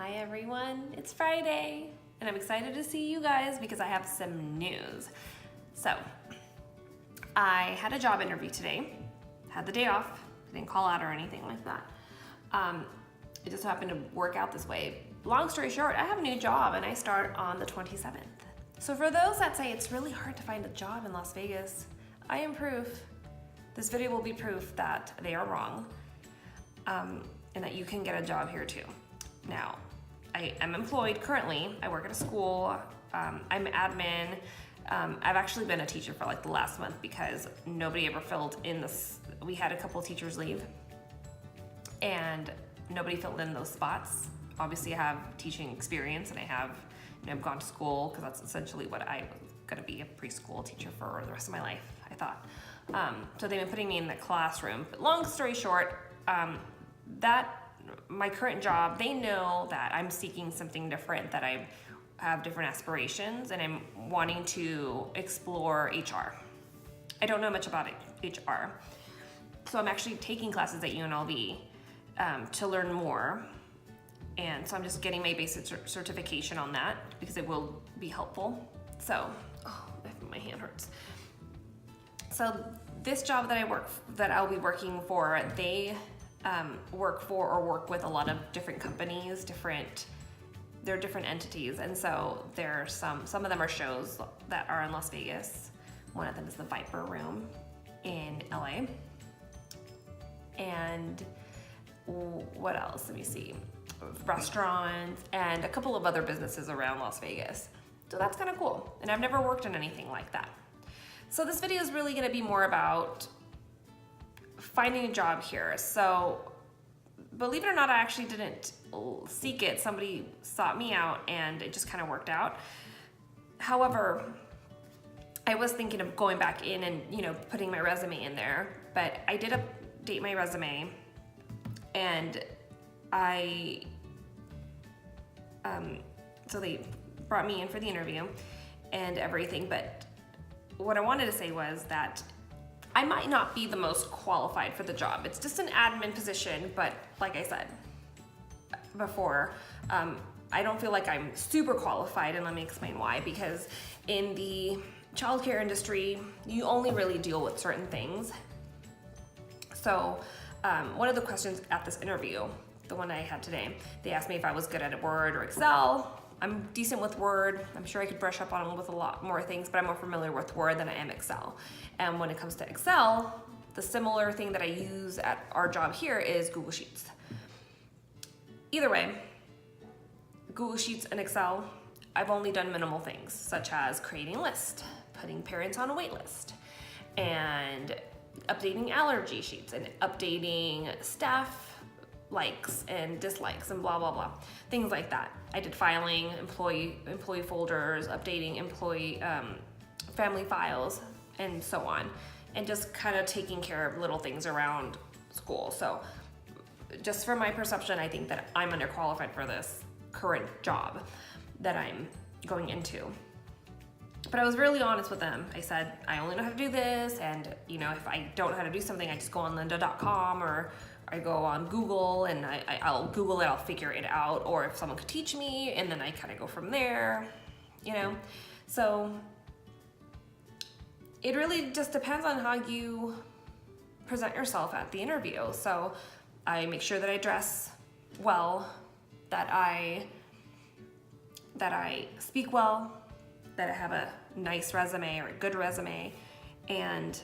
Hi everyone, it's Friday and I'm excited to see you guys because I have some news. So, I had a job interview today, had the day off, didn't call out or anything like that. It just happened to work out this way. Long story short, I have a new job and I start on the 27th. So for those that say it's really hard to find a job in Las Vegas, I am proof. This video will be proof that they are wrong and that you can get a job here too. Now, I am employed currently. I work at a school. I'm admin. I've actually been a teacher for like the last month because nobody ever filled in this. We had a couple teachers leave and nobody filled in those spots. Obviously I have teaching experience and I've gone to school because that's essentially what I was gonna be, a preschool teacher for the rest of my life, I thought. So they've been putting me in the classroom. But long story short, my current job, they know that I'm seeking something different, that I have different aspirations and I'm wanting to explore HR. I don't know much about HR. So I'm actually taking classes at UNLV to learn more. And so I'm just getting my basic certification on that because it will be helpful. So, my hand hurts. So this job that I'll be working for, they work with a lot of different companies, they're different entities. And so there's some of them are shows that are in Las Vegas. One of them is the Viper Room in LA. And what else? Let me see. Restaurants and a couple of other businesses around Las Vegas. So that's kind of cool. And I've never worked in anything like that. So this video is really gonna be more about finding a job here. So believe it or not, I actually didn't seek it. Somebody sought me out and it just kind of worked out. However, I was thinking of going back in and, putting my resume in there, but I did update my resume and so they brought me in for the interview and everything, but what I wanted to say was that I might not be the most qualified for the job. It's just an admin position, but like I said before, I don't feel like I'm super qualified, and let me explain why. Because in the childcare industry, you only really deal with certain things. So one of the questions at this interview, the one I had today, they asked me if I was good at Word or Excel. I'm decent with Word. I'm sure I could brush up on it with a lot more things, but I'm more familiar with Word than I am Excel. And when it comes to Excel, the similar thing that I use at our job here is Google Sheets. Either way, Google Sheets and Excel, I've only done minimal things, such as creating a list, putting parents on a wait list, and updating allergy sheets, and updating staff likes and dislikes and blah, blah, blah. Things like that. I did filing, employee folders, updating employee family files, and so on. And just kind of taking care of little things around school. So just from my perception, I think that I'm underqualified for this current job that I'm going into. But I was really honest with them. I said, I only know how to do this, and if I don't know how to do something, I just go on lynda.com or I go on Google and I'll Google it, I'll figure it out, or if someone could teach me, and then I kind of go from there, So it really just depends on how you present yourself at the interview. So I make sure that I dress well, that I speak well, that I have a nice resume or a good resume, and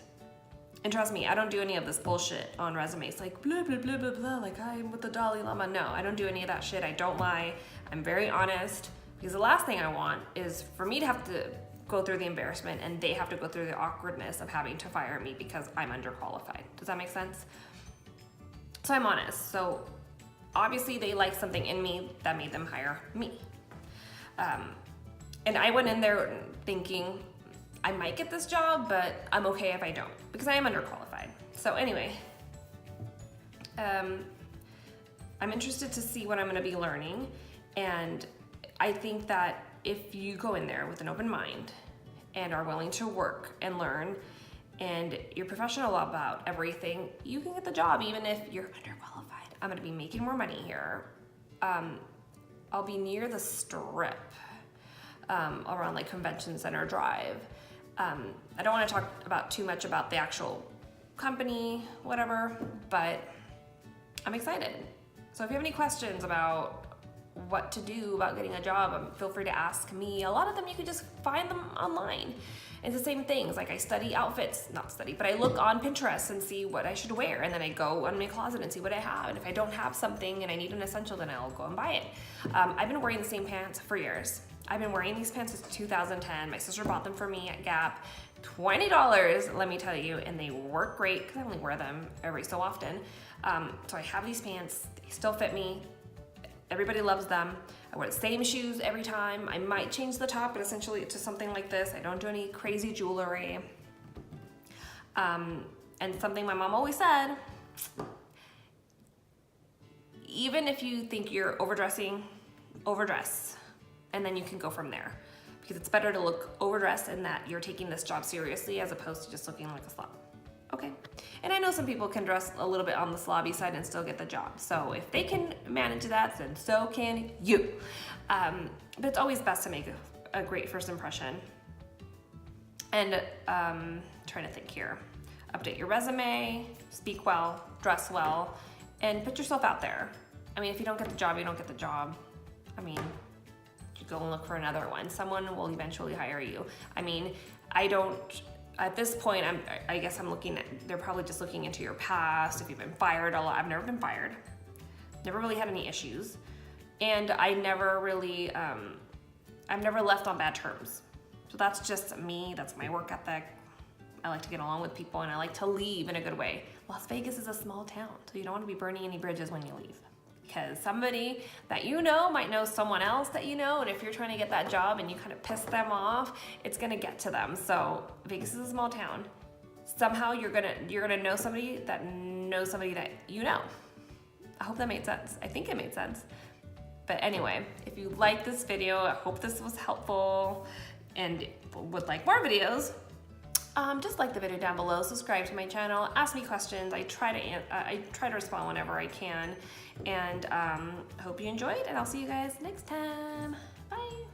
trust me, I don't do any of this bullshit on resumes, like blah, blah, blah, blah, blah, like I'm with the Dalai Lama. No, I don't do any of that shit. I don't lie. I'm very honest, because the last thing I want is for me to have to go through the embarrassment and they have to go through the awkwardness of having to fire me because I'm underqualified. Does that make sense? So I'm honest. So obviously they like something in me that made them hire me. And I went in there thinking, I might get this job, but I'm okay if I don't, because I am underqualified. So anyway, I'm interested to see what I'm gonna be learning. And I think that if you go in there with an open mind and are willing to work and learn, and you're professional about everything, you can get the job even if you're underqualified. I'm gonna be making more money here. I'll be near the Strip, around like Convention Center Drive. I don't want to talk about too much about the actual company, whatever, but I'm excited. So if you have any questions about what to do about getting a job, feel free to ask me. A lot of them you can just find them online. It's the same things, like I study outfits, but I look on Pinterest and see what I should wear, and then I go on my closet and see what I have, and if I don't have something and I need an essential, then I'll go and buy it. I've been wearing the same pants for years. I've been wearing these pants since 2010. My sister bought them for me at Gap. $20, let me tell you, and they work great because I only wear them every so often. So I have these pants, they still fit me. Everybody loves them. I wear the same shoes every time. I might change the top, but essentially it's just something like this. I don't do any crazy jewelry. And something my mom always said, even if you think you're overdressing, overdress, and then you can go from there. Because it's better to look overdressed and that you're taking this job seriously as opposed to just looking like a slob. Okay. And I know some people can dress a little bit on the slobby side and still get the job. So if they can manage that, then so can you. But it's always best to make a great first impression. And trying to think here. Update your resume, speak well, dress well, and put yourself out there. I mean, if you don't get the job, you don't get the job. I mean, you go and look for another one. Someone will eventually hire you. I mean, at this point, I guess I'm looking at, they're probably just looking into your past, if you've been fired a lot. I've never been fired, never really had any issues. And I never really, I've never left on bad terms. So that's just me, that's my work ethic. I like to get along with people and I like to leave in a good way. Las Vegas is a small town, so you don't want to be burning any bridges when you leave. Because somebody that you know might know someone else that you know, and if you're trying to get that job and you kind of piss them off, it's gonna get to them. So Vegas is a small town. Somehow you're gonna know somebody that knows somebody that you know. I hope that made sense. I think it made sense. But anyway, if you like this video, I hope this was helpful and would like more videos, just like the video down below, subscribe to my channel, ask me questions. I try to respond whenever I can, and hope you enjoyed, and I'll see you guys next time. Bye.